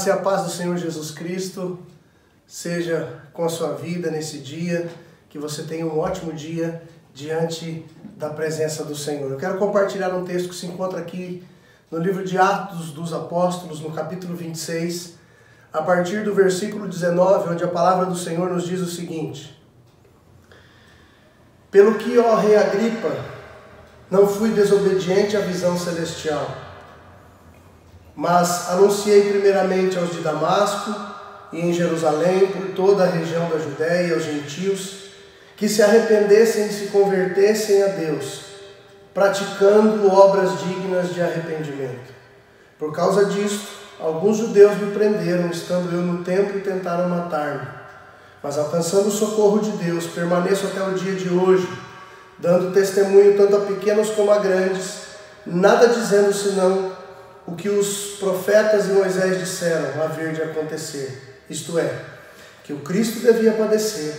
graça e a paz do Senhor Jesus Cristo seja com a sua vida nesse dia, que você tenha um ótimo dia diante da presença do Senhor. Eu quero compartilhar um texto que se encontra aqui no livro de Atos dos Apóstolos, no capítulo 26, a partir do versículo 19, onde a palavra do Senhor nos diz o seguinte: Pelo que, ó rei Agripa, não fui desobediente à visão celestial, mas anunciei primeiramente aos de Damasco e em Jerusalém, por toda a região da Judéia e aos gentios, que se arrependessem e se convertessem a Deus, praticando obras dignas de arrependimento. Por causa disto, alguns judeus me prenderam, estando eu no templo, e tentaram matar-me. Mas alcançando o socorro de Deus, permaneço até o dia de hoje, dando testemunho tanto a pequenos como a grandes, nada dizendo senão o que os profetas e Moisés disseram haver de acontecer, isto é, que o Cristo devia padecer,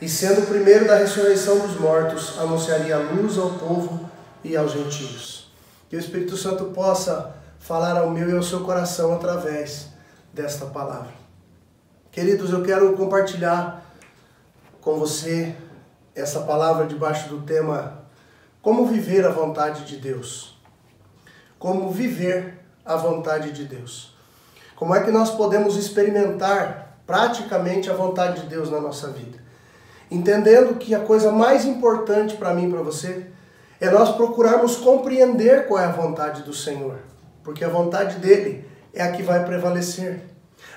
e sendo o primeiro da ressurreição dos mortos, anunciaria a luz ao povo e aos gentios. Que o Espírito Santo possa falar ao meu e ao seu coração através desta palavra. Queridos, eu quero compartilhar com você essa palavra debaixo do tema Como viver a vontade de Deus. Como viver a vontade de Deus. Como é que nós podemos experimentar praticamente a vontade de Deus na nossa vida? Entendendo que a coisa mais importante para mim e para você é nós procurarmos compreender qual é a vontade do Senhor. Porque a vontade dele é a que vai prevalecer.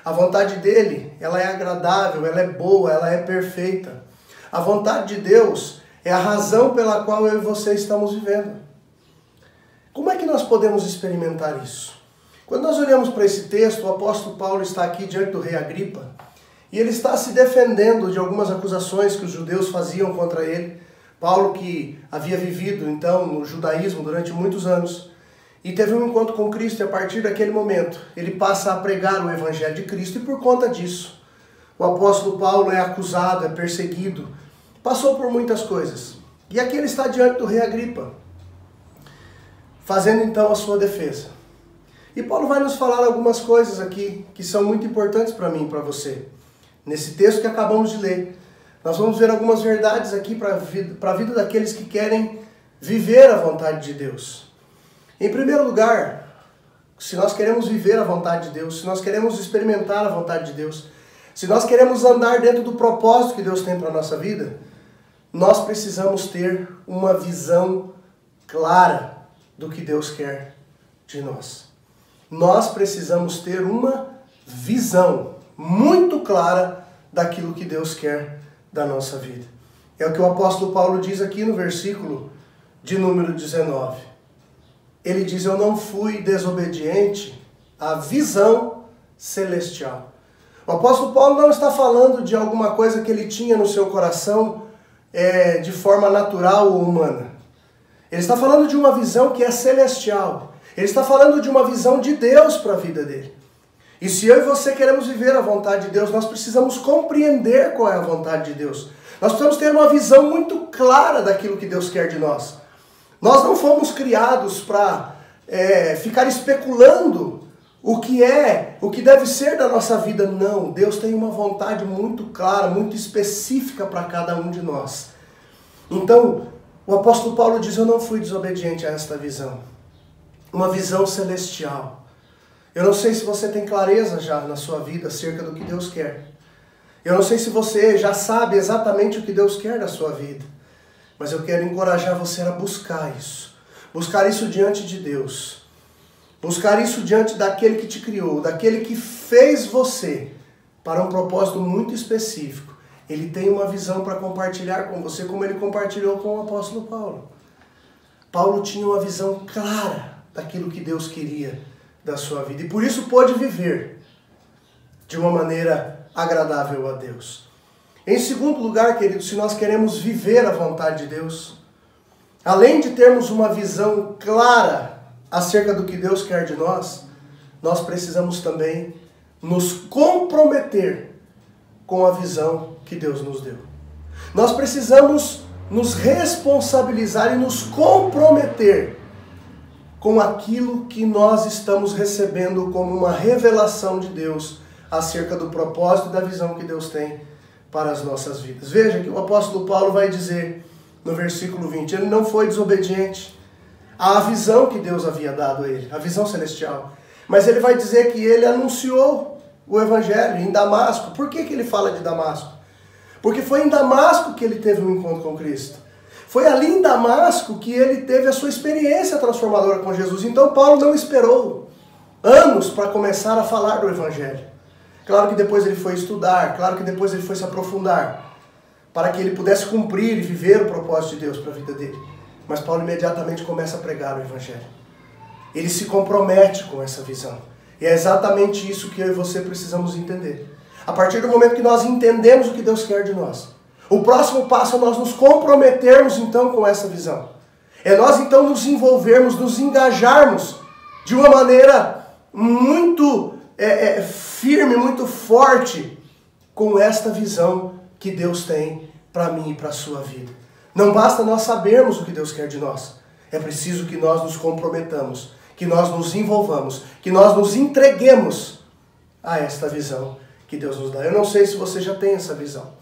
A vontade dele, ela é agradável, ela é boa, ela é perfeita. A vontade de Deus é a razão pela qual eu e você estamos vivendo. Como é que nós podemos experimentar isso? Quando nós olhamos para esse texto, o apóstolo Paulo está aqui diante do rei Agripa e ele está se defendendo de algumas acusações que os judeus faziam contra ele. Paulo, que havia vivido então no judaísmo durante muitos anos e teve um encontro com Cristo, e a partir daquele momento ele passa a pregar o evangelho de Cristo, e por conta disso o apóstolo Paulo é acusado, é perseguido, passou por muitas coisas. E aqui ele está diante do rei Agripa, fazendo então a sua defesa. E Paulo vai nos falar algumas coisas aqui que são muito importantes para mim e para você. Nesse texto que acabamos de ler, nós vamos ver algumas verdades aqui para a vida daqueles que querem viver a vontade de Deus. Em primeiro lugar, se nós queremos viver a vontade de Deus, se nós queremos experimentar a vontade de Deus, se nós queremos andar dentro do propósito que Deus tem para a nossa vida, nós precisamos ter uma visão clara do que Deus quer de nós. Nós precisamos ter uma visão muito clara daquilo que Deus quer da nossa vida. É o que o apóstolo Paulo diz aqui no versículo de número 19. Ele diz: eu não fui desobediente à visão celestial. O apóstolo Paulo não está falando de alguma coisa que ele tinha no seu coração de forma natural ou humana. Ele está falando de uma visão que é celestial. Ele está falando de uma visão de Deus para a vida dele. E se eu e você queremos viver a vontade de Deus, nós precisamos compreender qual é a vontade de Deus. Nós precisamos ter uma visão muito clara daquilo que Deus quer de nós. Nós não fomos criados para ficar especulando o que deve ser da nossa vida. Não, Deus tem uma vontade muito clara, muito específica para cada um de nós. Então, o apóstolo Paulo diz: eu não fui desobediente a esta visão. Uma visão celestial. Eu não sei se você tem clareza já na sua vida acerca do que Deus quer. Eu não sei se você já sabe exatamente o que Deus quer da sua vida. Mas eu quero encorajar você a buscar isso. Buscar isso diante de Deus. Buscar isso diante daquele que te criou, daquele que fez você para um propósito muito específico. Ele tem uma visão para compartilhar com você, como ele compartilhou com o apóstolo Paulo. Paulo tinha uma visão clara daquilo que Deus queria da sua vida. E por isso pôde viver de uma maneira agradável a Deus. Em segundo lugar, queridos, se nós queremos viver a vontade de Deus, além de termos uma visão clara acerca do que Deus quer de nós, nós precisamos também nos comprometer com a visão que Deus nos deu. Nós precisamos nos responsabilizar e nos comprometer com aquilo que nós estamos recebendo como uma revelação de Deus acerca do propósito e da visão que Deus tem para as nossas vidas. Veja que o apóstolo Paulo vai dizer no versículo 20, ele não foi desobediente à visão que Deus havia dado a ele, a visão celestial. Mas ele vai dizer que ele anunciou o evangelho em Damasco. Por que ele fala de Damasco? Porque foi em Damasco que ele teve um encontro com Cristo. Foi ali em Damasco que ele teve a sua experiência transformadora com Jesus. Então Paulo não esperou anos para começar a falar do evangelho. Claro que depois ele foi estudar, claro que depois ele foi se aprofundar, para que ele pudesse cumprir e viver o propósito de Deus para a vida dele. Mas Paulo imediatamente começa a pregar o evangelho. Ele se compromete com essa visão. E é exatamente isso que eu e você precisamos entender. A partir do momento que nós entendemos o que Deus quer de nós, o próximo passo é nós nos comprometermos então com essa visão. É nós então nos envolvermos, nos engajarmos de uma maneira muito firme, muito forte com esta visão que Deus tem para mim e para a sua vida. Não basta nós sabermos o que Deus quer de nós. É preciso que nós nos comprometamos, que nós nos envolvamos, que nós nos entreguemos a esta visão que Deus nos dá. Eu não sei se você já tem essa visão,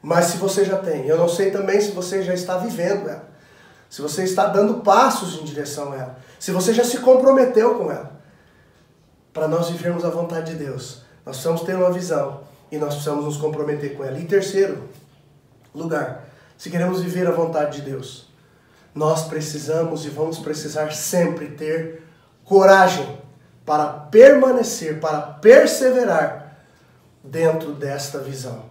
mas se você já tem, eu não sei também se você já está vivendo ela, se você está dando passos em direção a ela, se você já se comprometeu com ela. Para nós vivermos a vontade de Deus, nós precisamos ter uma visão e nós precisamos nos comprometer com ela. E em terceiro lugar, se queremos viver a vontade de Deus, nós precisamos e vamos precisar sempre ter coragem para permanecer, para perseverar dentro desta visão.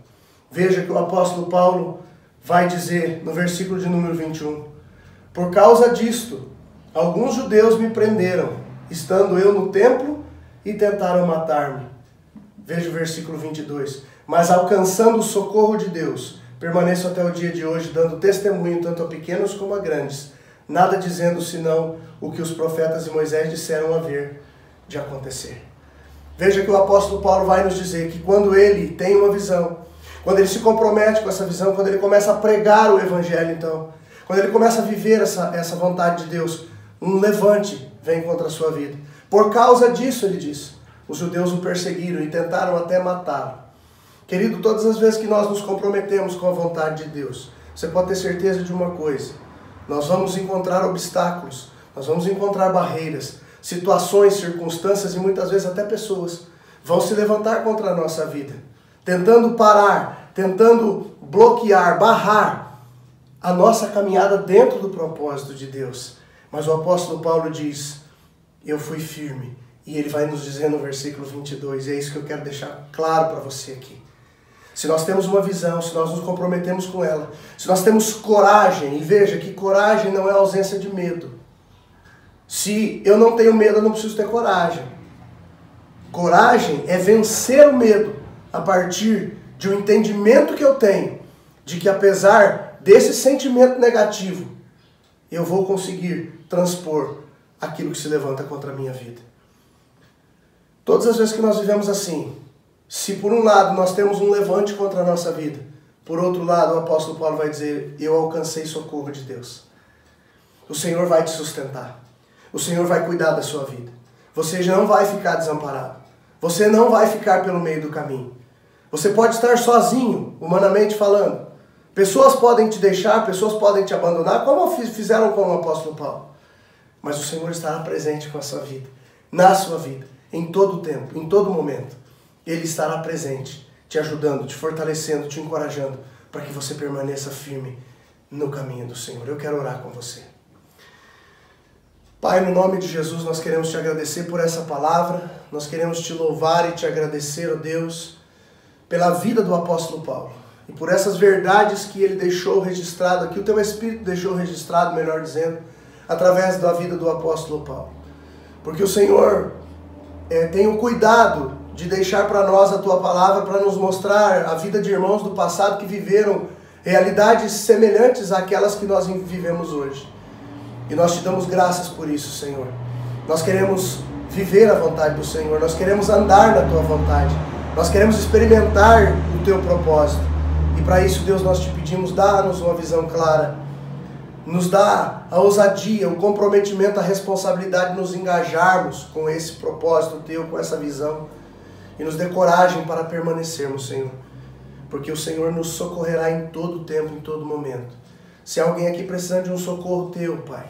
Veja que o apóstolo Paulo vai dizer no versículo de número 21, por causa disto, alguns judeus me prenderam, estando eu no templo, e tentaram matar-me. Veja o versículo 22, mas alcançando o socorro de Deus, permaneço até o dia de hoje, dando testemunho tanto a pequenos como a grandes, nada dizendo senão o que os profetas e Moisés disseram haver de acontecer. Veja que o apóstolo Paulo vai nos dizer que quando ele tem uma visão, quando ele se compromete com essa visão, quando ele começa a pregar o evangelho, então, quando ele começa a viver essa vontade de Deus, um levante vem contra a sua vida. Por causa disso, ele diz, os judeus o perseguiram e tentaram até matá-lo. Querido, todas as vezes que nós nos comprometemos com a vontade de Deus, você pode ter certeza de uma coisa, nós vamos encontrar obstáculos, nós vamos encontrar barreiras, situações, circunstâncias e muitas vezes até pessoas vão se levantar contra a nossa vida, tentando parar, tentando bloquear, barrar a nossa caminhada dentro do propósito de Deus. Mas o apóstolo Paulo diz, eu fui firme. E ele vai nos dizer no versículo 22, e é isso que eu quero deixar claro para você aqui. Se nós temos uma visão, se nós nos comprometemos com ela, se nós temos coragem, e veja que coragem não é ausência de medo. Se eu não tenho medo, eu não preciso ter coragem. Coragem é vencer o medo a partir de um entendimento que eu tenho de que apesar desse sentimento negativo, eu vou conseguir transpor aquilo que se levanta contra a minha vida. Todas as vezes que nós vivemos assim, se por um lado nós temos um levante contra a nossa vida, por outro lado o apóstolo Paulo vai dizer, eu alcancei socorro de Deus. O Senhor vai te sustentar. O Senhor vai cuidar da sua vida. Você já não vai ficar desamparado. Você não vai ficar pelo meio do caminho. Você pode estar sozinho, humanamente falando. Pessoas podem te deixar, pessoas podem te abandonar, como fizeram com o apóstolo Paulo. Mas o Senhor estará presente com a sua vida, na sua vida, em todo o tempo, em todo momento. Ele estará presente, te ajudando, te fortalecendo, te encorajando, para que você permaneça firme no caminho do Senhor. Eu quero orar com você. Pai, no nome de Jesus, nós queremos te agradecer por essa palavra, nós queremos te louvar e te agradecer, ó Deus, pela vida do apóstolo Paulo, e por essas verdades que ele deixou registrado aqui, o teu Espírito deixou registrado, melhor dizendo, através da vida do apóstolo Paulo. Porque o Senhor tem o cuidado de deixar para nós a tua palavra, para nos mostrar a vida de irmãos do passado que viveram realidades semelhantes àquelas que nós vivemos hoje. E nós te damos graças por isso, Senhor. Nós queremos viver a vontade do Senhor, nós queremos andar na tua vontade, nós queremos experimentar o teu propósito. E para isso, Deus, nós te pedimos, dá-nos uma visão clara nos dá a ousadia, o comprometimento, a responsabilidade de nos engajarmos com esse propósito Teu, com essa visão, e nos dê coragem para permanecermos, Senhor, porque o Senhor nos socorrerá em todo tempo, em todo momento. Se há alguém aqui precisando de um socorro Teu, Pai,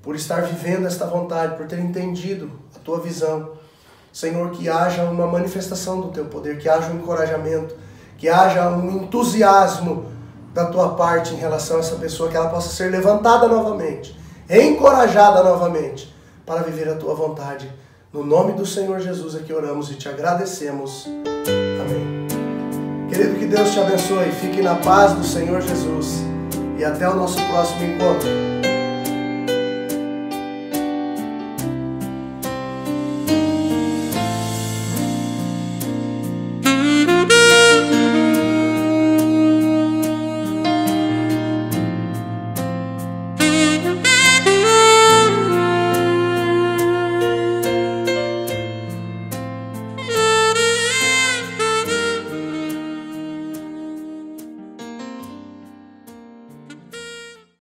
por estar vivendo esta vontade, por ter entendido a Tua visão, Senhor, que haja uma manifestação do Teu poder, que haja um encorajamento, que haja um entusiasmo da Tua parte em relação a essa pessoa, que ela possa ser levantada novamente, encorajada novamente, para viver a Tua vontade. No nome do Senhor Jesus é que oramos e Te agradecemos. Amém. Querido, que Deus te abençoe. Fique na paz do Senhor Jesus. E até o nosso próximo encontro.